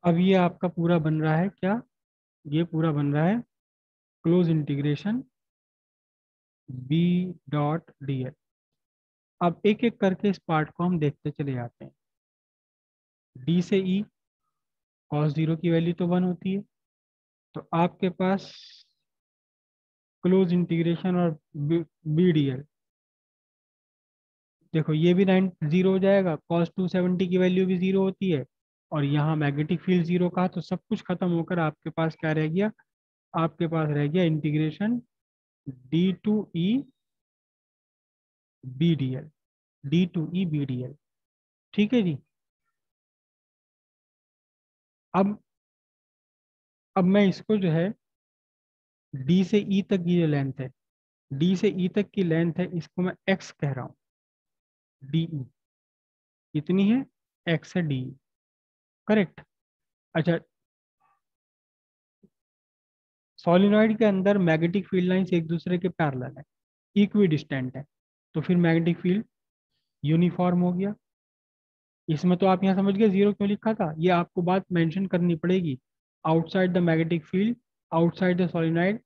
अब ये आपका पूरा बन रहा है क्या, ये पूरा बन रहा है close integration B dot D L. अब एक एक करके इस पार्ट को हम देखते चले जाते हैं। डी से ई कॉस जीरो की वैल्यू तो 1 होती है, तो आपके पास क्लोज इंटीग्रेशन और बी डी एल, देखो ये भी 0 हो जाएगा, कॉस 270 की वैल्यू भी 0 होती है, और यहाँ मैग्नेटिक फील्ड 0 का, तो सब कुछ खत्म होकर आपके पास क्या रह गया, आपके पास रह गया integration D to E B D L, D to E B D L. ठीक है जी। अब अब मैं इसको जो है डी से ई तक की जो लेंथ है, डी से ई तक की लेंथ है, इसको मैं एक्स कह रहा हूँ। डी ई कितनी है, एक्स है डी ई, करेक्ट। अच्छा, सॉलिनॉइड के अंदर मैग्नेटिक फील्ड लाइंस एक दूसरे के पैरेलल है, इक्वी डिस्टेंट है, तो फिर मैग्नेटिक फील्ड यूनिफॉर्म हो गया। इसमें तो आप यहाँ समझ गए जीरो क्यों लिखा था, ये आपको बात मेंशन करनी पड़ेगी। Outside the magnetic field, outside the solenoid,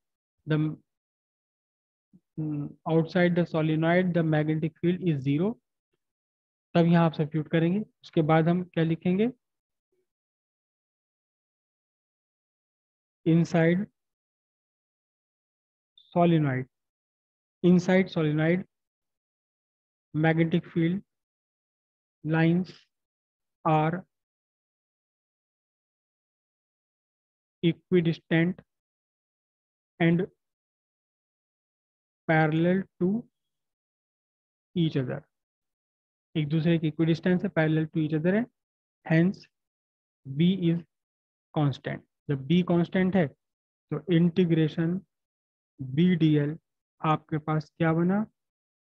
the outside the solenoid the magnetic field is zero. तब यहाँ आप सब्स्टिट्यूट करेंगे, उसके बाद हम क्या लिखेंगे, inside solenoid, inside solenoid magnetic field lines are equidistant and parallel to each other, एक दूसरे की इक्विडिस्टेंस है, पैरेलल टू ईच अदर है, हेंस बी इज कांस्टेंट। जब बी कांस्टेंट है तो इंटीग्रेशन बी डी एल आपके पास क्या बना,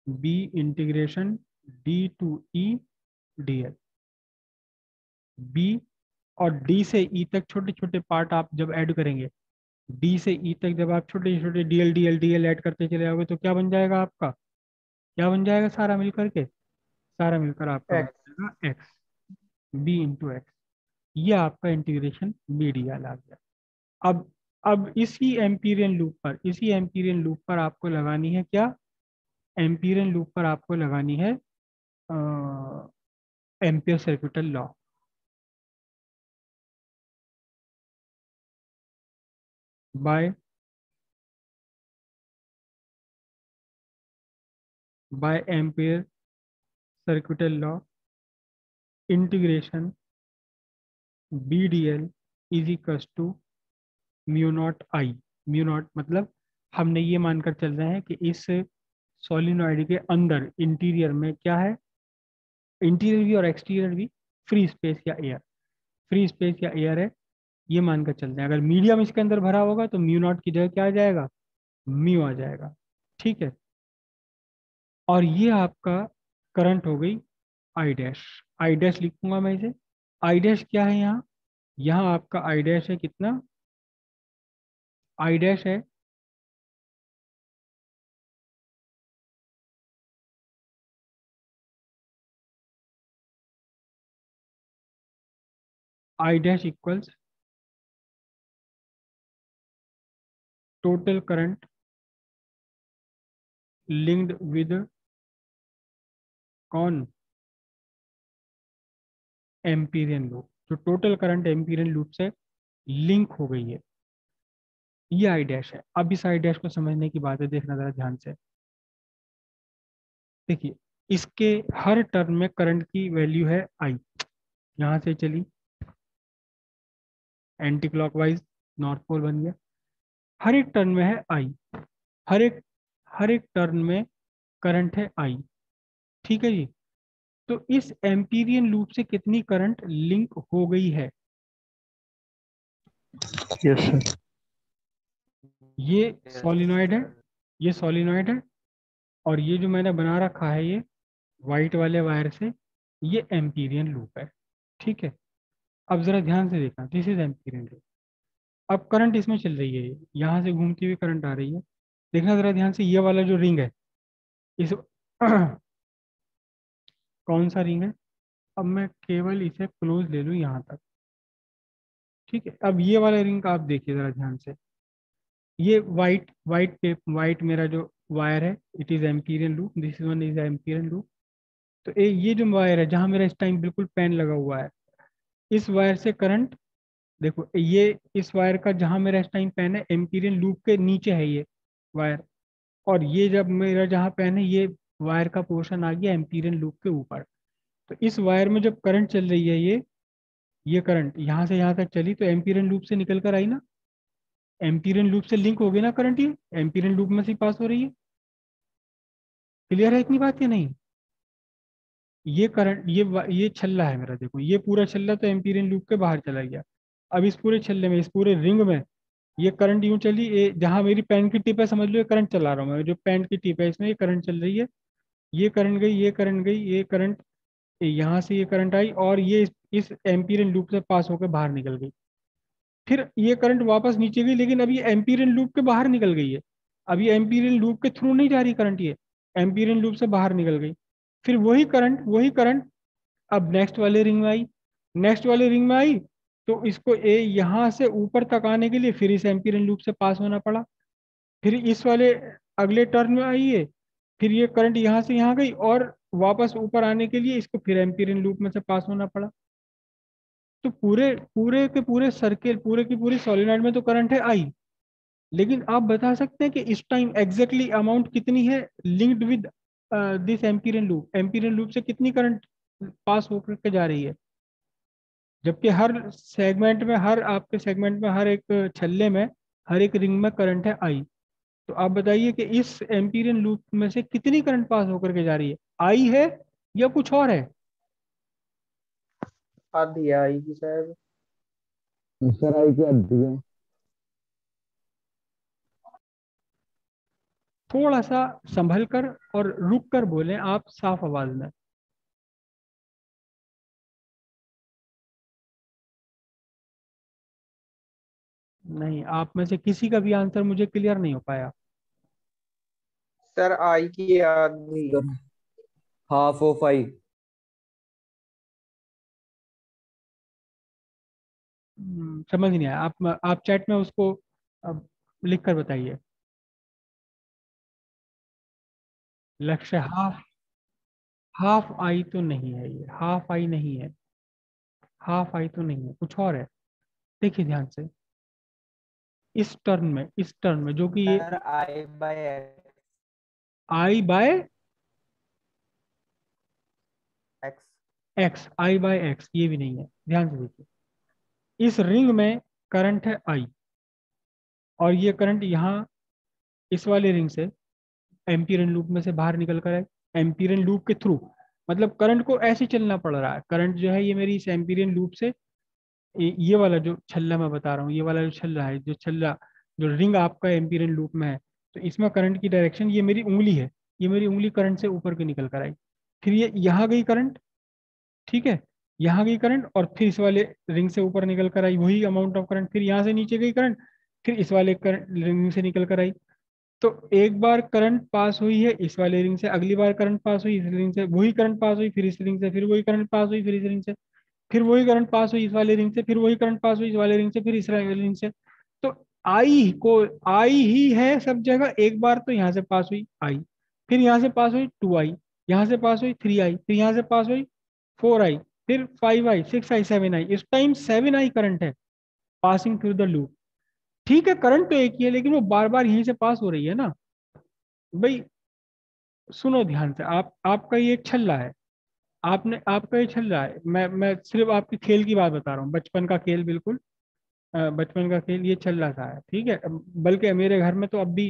B integration D to E D L. B और डी से ई तक छोटे छोटे पार्ट आप जब ऐड करेंगे, डी से ई तक जब आप छोटे छोटे डी एल ऐड करते चले जाओगे, तो क्या बन जाएगा आपका, क्या बन जाएगा सारा मिलकर के, सारा मिलकर आपका बन एक्स। जाएगा एक्स, बी इंटू एक्स। ये आपका इंटीग्रेशन बी डी एल आ गया। अब इसी एम्पीरियन लूप पर आपको लगानी है क्या, एम्पीरियन लूप पर आपको लगानी है Ampere circuital law. By by Ampere circuital law, integration B D L is equals to mu naught I. Mu naught मतलब हमने ये मानकर चल रहे हैं कि इस सोलिनॉइड के अंदर इंटीरियर में क्या है, इंटीरियर भी और एक्सटीरियर भी फ्री स्पेस या एयर, फ्री स्पेस या एयर है, ये मानकर चल रहे हैं। अगर मीडियम इसके अंदर भरा होगा तो म्यू नॉट की जगह क्या आ जाएगा, म्यू आ जाएगा। ठीक है, और ये आपका करंट हो गई आई डैश, आई डैश लिखूंगा मैं इसे। आई डैश क्या है यहाँ, यहाँ आपका आई डैश है कितना, आई डैश है I dash equals total current linked with कौन, एम्पीरियन लूप, जो टोटल करंट एम्पीरियन लूप से लिंक हो गई है, ये आई डैश है। अब इस आई डैश को समझने की बात है, देखना जरा ध्यान से। देखिए, इसके हर टर्म में करंट की वैल्यू है आई, यहाँ से चली एंटी क्लॉकवाइज, नॉर्थ पोल बन गया, हर एक टर्न में है आई, हर एक हर एक टर्न में करंट है आई। ठीक है जी। तो इस एम्पीरियन लूप से कितनी करंट लिंक हो गई है, यस सर। ये सॉलिनॉइड है, ये सॉलिनॉइड है, और ये जो मैंने बना रखा है ये वाइट वाले वायर से, ये एम्पीरियन लूप है। ठीक है, अब जरा ध्यान से देखना, दिस इज एम्पीरियन लूप। अब करंट इसमें चल रही है, यहाँ से घूमती हुई करंट आ रही है। देखना जरा ध्यान से, ये वाला जो रिंग है, इस कौन सा रिंग है, अब मैं केवल इसे क्लोज ले लूँ यहाँ तक, ठीक है, अब ये वाला रिंग आप देखिए जरा ध्यान से। ये वाइट वाइट पे वाइट मेरा जो वायर है, it is Amperian loop, this one is Amperian loop. तो ये जो वायर है जहां मेरा इस टाइम बिल्कुल पेन लगा हुआ है, इस वायर से करंट, देखो ये इस वायर का जहां मेरा इस टाइम पेन है एम्पीरियन लूप के नीचे है ये वायर, और ये जब मेरा जहां पेन है ये वायर का पोर्शन आ गया एम्पीरियन लूप के ऊपर। तो इस वायर में जब करंट चल रही है, ये करंट यहाँ से यहाँ तक चली तो एम्पीरियन लूप से निकल कर आई ना, एम्पीरियन लूप से लिंक हो गई ना करंट, ये एम्पीरियन लूप में से पास हो रही है। क्लियर है इतनी बात या नहीं? ये करंट ये छल्ला है मेरा, देखो ये पूरा छल्ला तो एम्पीरियन लूप के बाहर चला गया। अब इस पूरे छल्ले में, इस पूरे रिंग में ये करंट यूं चली, ये जहां मेरी पेन की टिप है समझ लो ये करंट चला रहा हूँ मैं, जो पेन की टिप है इसमें ये करंट चल रही है। ये करंट गई, ये करंट गई, ये करंट यहाँ से ये करंट आई और ये इस एम्पीरियन लूप से पास होकर बाहर निकल गई। फिर ये करंट वापस नीचे गई, लेकिन अभी एम्पीरियन लूप के बाहर निकल गई है। अभी एम्पीरियन लूप के थ्रू नहीं जा रही करंट, ये एम्पीरियन लूप से बाहर निकल गई। फिर वही करंट अब नेक्स्ट वाले रिंग में आई, नेक्स्ट वाले रिंग में आई, तो इसको यहाँ से ऊपर तक आने के लिए फिर इस एम्पीरियन लूप से पास होना पड़ा। फिर इस वाले अगले टर्न में आई है, फिर ये करंट यहाँ से यहाँ गई और वापस ऊपर आने के लिए इसको फिर एम्पीरियन लूप में से पास होना पड़ा। तो पूरे पूरे के पूरे सर्किल, पूरे की पूरी सोलेनॉइड में तो करंट है आई, लेकिन आप बता सकते हैं कि इस टाइम एग्जैक्टली अमाउंट कितनी है linked with this Amperian loop, Amperian loop से कितनी करंट पास होकर के जा रही है? जबकि हर सेगमेंट में, हर आपके सेगमेंट में, हर एक छल्ले में, हर एक रिंग में करंट है आई। तो आप बताइए कि इस एम्पीरियन लूप में से कितनी करंट पास होकर के जा रही है, आई है या कुछ और है? आधी आएगी शायद। सर आई की हद्दी है। थोड़ा सा संभल कर और रुक कर बोलें आप साफ आवाज में। नहीं, आप में से किसी का भी आंसर मुझे क्लियर नहीं हो पाया। सर आई की आधी। सर हाफ ऑफ आई। समझ नहीं आया, आप चैट में उसको लिख कर बताइए। लक्ष्य हाफ, हाफ आई तो नहीं है, ये हाफ आई नहीं है, हाफ आई तो नहीं है, कुछ और है। देखिए ध्यान से, इस टर्न में जो कि ये sir I by I by X. X, I by X ये भी नहीं है, ध्यान से देखिए। इस रिंग में करंट है आई, और ये करंट यहाँ इस वाले रिंग से एम्पीरियन लूप में से बाहर निकल कर आए, एम्पीरियन लूप के थ्रू। मतलब करंट को ऐसे चलना पड़ रहा है, करंट जो है ये मेरी इस एम्पीरियन लूप से ये वाला जो छल्ला मैं बता रहा हूँ, ये वाला जो छल्ला है, जो छल्ला, जो रिंग आपका एम्पीरियन लूप में है, तो इसमें करंट की डायरेक्शन ये मेरी उंगली है, ये मेरी उंगली करंट से ऊपर के निकल कर आई। फिर ये यहाँ गई करंट, ठीक है, यहाँ गई करंट और फिर इस वाले रिंग से ऊपर निकल कर आई वही अमाउंट ऑफ करंट, फिर यहाँ से नीचे गई करंट, फिर इस वाले करंट रिंग से निकल कर आई। तो एक बार करंट पास हुई है इस वाले रिंग से, अगली बार करंट पास हुई इस रिंग से, वही करंट पास हुई फिर इस रिंग से, फिर वही करंट पास हुई फिर इस रिंग से, फिर वही करंट पास हुई इस वाले रिंग से, फिर वही करंट पास हुई इस वाले रिंग से, फिर इस वाले रिंग से। तो आई को, आई ही है सब जगह। एक बार तो यहाँ से पास हुई आई, फिर यहाँ से पास हुई 2 आई, यहाँ से पास हुई 3 आई, फिर यहाँ से पास हुई 4 आई, फिर 5 आई, 6 आई, 7 आई। इस टाइम 7 आई करंट है पासिंग थ्रू द लूप। ठीक है, करंट तो एक ही है लेकिन वो बार बार यहीं से पास हो रही है ना भाई। सुनो ध्यान से, आपका ये एक छल्ला है, आपने आपका ये छल्ला है, मैं सिर्फ आपके खेल की बात बता रहा हूँ, बचपन का खेल, बिल्कुल बचपन का खेल, ये छल्ला सा है, ठीक है। बल्कि मेरे घर में तो अब भी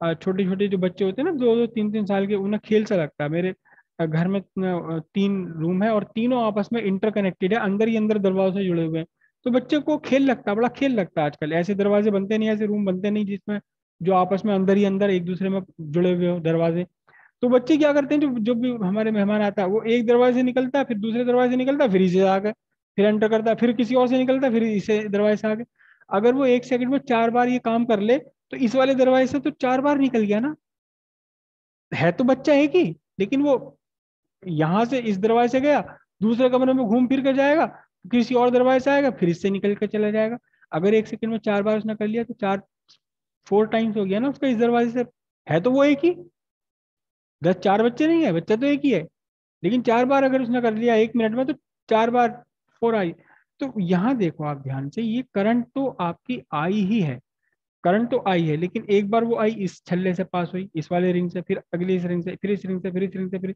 छोटे छोटे जो बच्चे होते हैं ना, 2 2 3 3 साल के, उन्हें खेल सा लगता है। मेरे घर में 3 रूम है और तीनों आपस में इंटरकनेक्टेड है, अंदर ही अंदर दरवाजे से जुड़े हुए हैं। तो बच्चे को खेल लगता है, बड़ा खेल लगता है। आजकल ऐसे दरवाजे बनते नहीं, ऐसे रूम बनते नहीं जिसमें जो आपस में अंदर ही अंदर एक दूसरे में जुड़े हुए हो दरवाजे। तो बच्चे क्या करते हैं, जो जो भी हमारे मेहमान आता है वो एक दरवाजे से निकलता है, फिर दूसरे दरवाजे से निकलता है, फिर इसे आ गए, फिर एंटर करता है, फिर किसी और से निकलता है, फिर इसे दरवाजे से आ गए। अगर वो 1 सेकंड में 4 बार ये काम कर ले तो इस वाले दरवाजे से तो 4 बार निकल गया ना। है तो बच्चा एक ही, लेकिन वो यहाँ से इस दरवाजे से गया, दूसरे कमरे में घूम फिर कर जाएगा, किसी और दरवाजे से आएगा, फिर इससे निकल कर चला जाएगा। अगर 1 सेकंड में 4 बार उसने कर लिया तो 4 टाइम्स हो गया ना उसका इस दरवाजे से। है तो वो एक ही, 10 4 बच्चे नहीं है, बच्चा तो एक ही है, लेकिन 4 बार अगर उसने कर लिया 1 मिनट में तो 4 बार 4 आई। तो यहाँ देखो आप ध्यान से, ये करंट तो आपकी आई ही है, करंट तो आई है, लेकिन एक बार वो आई इस छल्ले से पास हुई, इस वाले रिंग से, फिर अगली इस रिंग से, फिर इस रिंग से, फिर इस रिंग से, फिर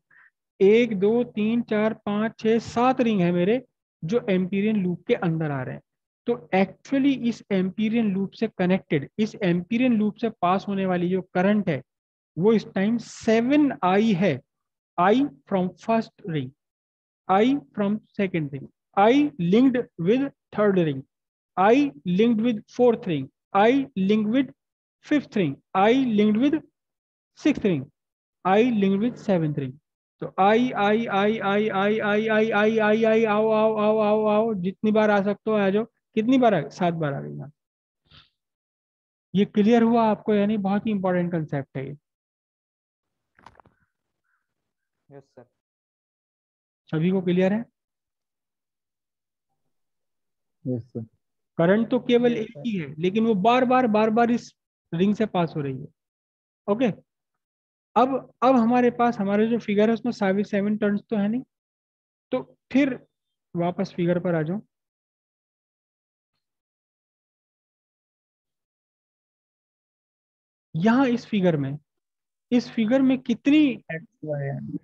1 2 3 4 5 6 7 रिंग है मेरे जो एम्पीरियन लूप के अंदर आ रहे हैं। तो एक्चुअली इस एम्पीरियन लूप से कनेक्टेड, इस एम्पीरियन लूप से पास होने वाली जो करंट है वो इस टाइम 7 आई है। I from first ring, I from second ring, I linked with third ring, I linked with fourth ring, I linked with fifth ring, I linked with sixth ring, I linked with seventh ring. तो आई आओ आओ आओ आओ आओ, जितनी बार आ सकते हो आ जाओ। कितनी बार आ गई? 7 बार आ गई यहाँ। ये क्लियर हुआ आपको? यानी बहुत ही इंपॉर्टेंट कंसेप्ट है ये। Yes sir. सभी को क्लियर है? Yes sir. करंट तो केवल यस एक सर। ही है, लेकिन वो बार बार इस रिंग से पास हो रही है। ओके। अब हमारे पास हमारे जो फिगर है उसमें 7 टर्न्स तो है नहीं, तो फिर वापस फिगर पर आ जाओ। यहाँ इस फिगर में एक्स वाई एन।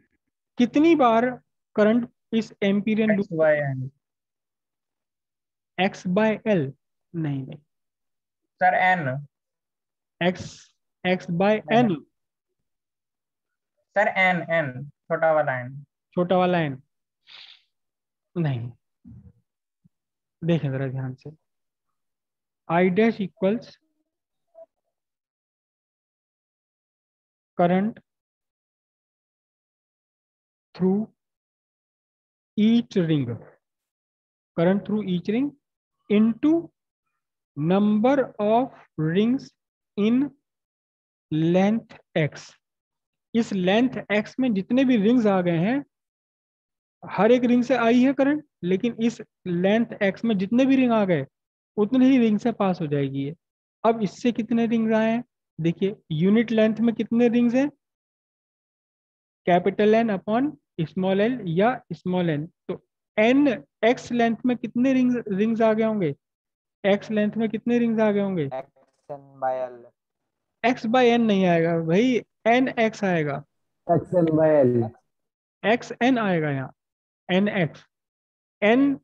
कितनी बार करंट इस Amperian loop X Y N. X by L? नहीं नहीं, sir N. X X by नहीं एन, सर, एन एन छोटा वाला एन। छोटा वाला एन। नहीं, देखें जरा ध्यान से। I dash equals current through each ring, current through each ring into number of rings in length x. इस लेंथ एक्स में जितने भी रिंग्स आ गए हैं, हर एक रिंग से आई है करंट, लेकिन इस लेंथ एक्स में जितने भी रिंग आ गए उतने ही रिंग से पास हो जाएगी ये। अब इससे कितने रिंग्स आए हैं? देखिए यूनिट लेंथ में कितने रिंग्स हैं? Capital N upon small L या स्मॉल एन। तो एन एक्स लेंथ में कितने रिंग्स आ गए होंगे? एक्स लेंथ में कितने रिंग्स आ गए होंगे? X N by L. X by N नहीं आएगा भाई, एन एक्स आएगा, X N by L. X N आएगा यहाँ, N X. N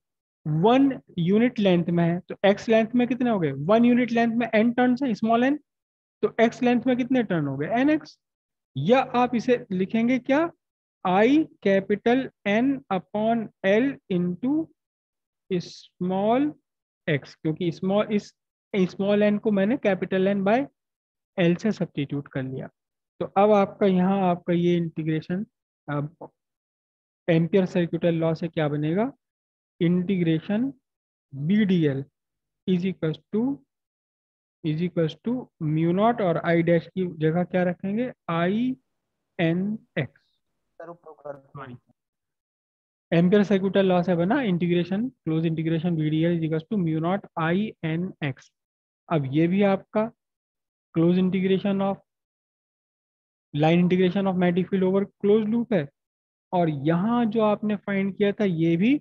1 unit length में है, तो एक्स लेंथ में कितने हो गए? 1 यूनिट लेंथ में एन टर्न है, स्मॉल एन। तो एक्स लेंथ में कितने टर्न हो गए? N X. या आप इसे लिखेंगे क्या? I capital N upon L into small X, क्योंकि स्मॉल एन को मैंने कैपिटल एन बाय एल से सब्स्टिट्यूट कर लिया। तो अब आपका यहाँ आपका ये इंटीग्रेशन अब एम्पियर सर्क्यूटल लॉ से क्या बनेगा? Integration B D L is equal to mu naught, और आई डैश की जगह क्या रखेंगे? आई एन एक्स। सर ऊपर कर दो। सॉरी, एम्पियर सर्क्यूटल लॉ से बना integration, close integration B D L is equal to mu naught I N X. अब ये भी आपका close integration of line integration of magnetic field over close loop है, और यहाँ जो आपने फाइंड किया था ये भी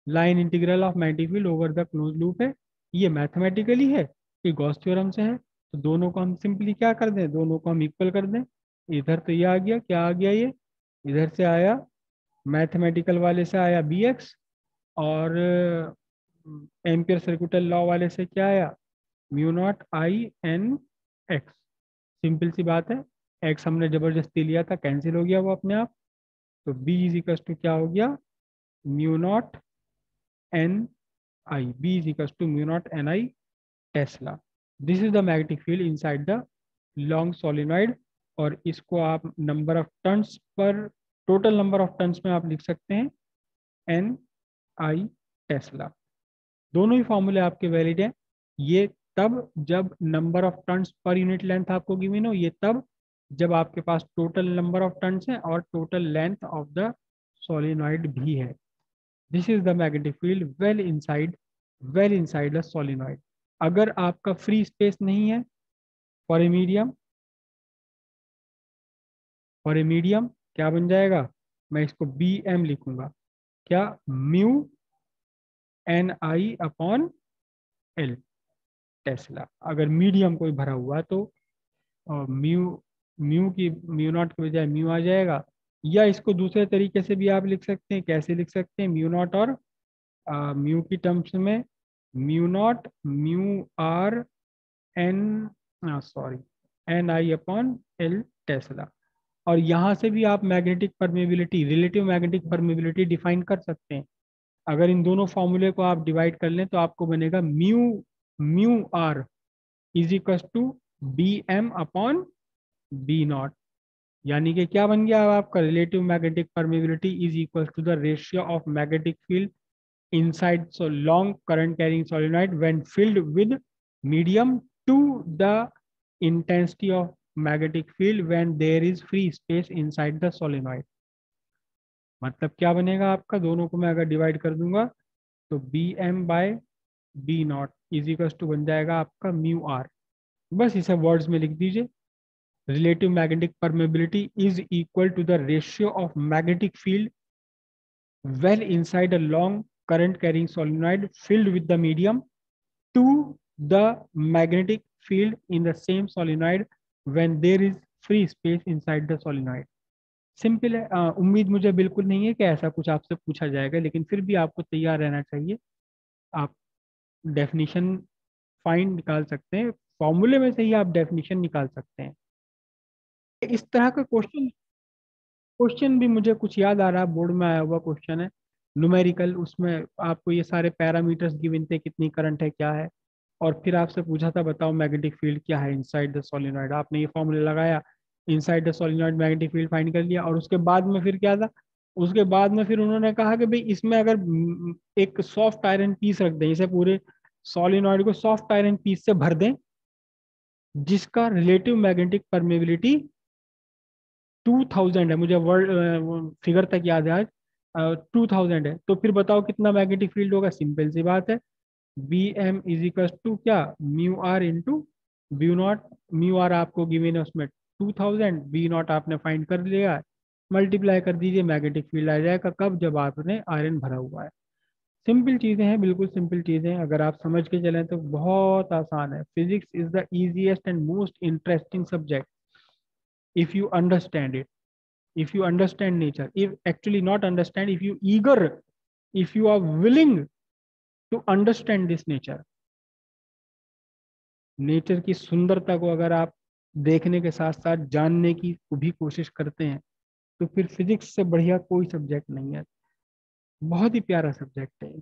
line integral of magnetic field over the close loop है। ये मैथमेटिकली है, ये गॉस थ्योरम से है। तो दोनों को हम सिंपली क्या कर दें? दोनों को हम इक्वल कर दें। इधर तो ये आ गया, क्या आ गया ये? इधर से आया मैथमेटिकल वाले से आया बी एक्स, और एम्पियर सर्क्यूटल लॉ वाले से क्या आया? Mu naught I N X. Simple सी बात है, एक्स हमने जबरदस्ती लिया था, कैंसिल हो गया वो अपने आप। तो बी इज इक्वल टू क्या हो गया? Mu naught N I, B is equal to mu naught N I tesla. This is the magnetic field inside the long solenoid. और इसको आप नंबर ऑफ टर्न्स पर, टोटल नंबर ऑफ टर्न्स में आप लिख सकते हैं एन आई टेस्ला। दोनों ही फॉर्मूले आपके वैलिड हैं। ये तब जब number of turns per unit length आपको गिवन हो, ये तब जब आपके पास टोटल नंबर ऑफ टर्न्स हैं और total length of the solenoid भी है। This is the magnetic field well inside the solenoid. अगर आपका फ्री स्पेस नहीं है फॉर ए मीडियम क्या बन जाएगा, मैं इसको बी एम लिखूंगा, क्या, mu N I upon L Tesla. अगर मीडियम कोई भरा हुआ तो म्यू म्यू नॉट की बजाय म्यू आ जाएगा। या इसको दूसरे तरीके से भी आप लिख सकते हैं, कैसे लिख सकते हैं, म्यू नॉट और म्यू की टर्म्स में mu naught mu R N sorry N I upon L tesla. और यहाँ से भी आप magnetic permeability, relative magnetic permeability define कर सकते हैं। अगर इन दोनों फॉर्मूले को आप डिवाइड कर लें तो आपको बनेगा mu R is equal to B M upon B naught. यानी कि क्या बन गया अब आपका, relative magnetic permeability is equal to the ratio of magnetic field inside so long current carrying solenoid when filled with medium to the intensity of magnetic field when there is free space inside the solenoid। मतलब क्या बनेगा आपका, दोनों को मैं अगर divide कर दूंगा तो B M by B naught is equal to बन जाएगा आपका म्यू आर। बस इसे वर्ड्स में लिख दीजिए, relative magnetic permeability is equal to the ratio of magnetic field well inside a long current carrying solenoid filled with the medium to the magnetic field in the same solenoid when there is free space inside the solenoid। Simple है। उम्मीद मुझे बिल्कुल नहीं है कि ऐसा कुछ आपसे पूछा जाएगा, लेकिन फिर भी आपको तैयार रहना चाहिए। आप डेफिनेशन फाइंड निकाल सकते हैं, फॉर्मूले में से ही आप डेफिनेशन निकाल सकते हैं। इस तरह का क्वेश्चन भी मुझे कुछ याद आ रहा है, बोर्ड में आया हुआ क्वेश्चन है न्यूमेरिकल, उसमें आपको ये सारे पैरामीटर्स गिवन थे, कितनी करंट है क्या है, और फिर आपसे पूछा था बताओ मैग्नेटिक फील्ड क्या है इनसाइड द सोलिनॉइड। आपने ये फॉर्मूला लगाया, inside the solenoid magnetic field find कर लिया, और उसके बाद में फिर क्या था, उसके बाद में फिर उन्होंने कहा कि भाई इसमें अगर एक सॉफ्ट आयरन पीस रख दें, इसे पूरे सोलिनॉइड को सॉफ्ट आयरन पीस से भर दें जिसका रिलेटिव मैग्नेटिक परमेबिलिटी 2000 है, मुझे वर्ड फिगर तक याद है आज, 2000 है, तो फिर बताओ कितना मैग्नेटिक फील्ड होगा। सिंपल सी बात है, B M is equal to क्या, mu R into B naught. Mu R आपको गिवन है उसमें 2000, बी नॉट आपने फाइंड कर लिया, मल्टीप्लाई कर दीजिए, मैग्नेटिक फील्ड आ जाएगा। कब, जब आपने आयरन भरा हुआ है। सिंपल चीजें हैं, बिल्कुल सिंपल चीजें हैं, अगर आप समझ के चलें तो बहुत आसान है। Physics is the easiest and most interesting subject if you understand it, if you understand nature, if actually not understand, if you eager, if you are willing to understand this nature, nature की सुंदरता को अगर आप देखने के साथ साथ जानने की भी कोशिश करते हैं तो फिर फिजिक्स से बढ़िया कोई सब्जेक्ट नहीं है। बहुत ही प्यारा सब्जेक्ट है।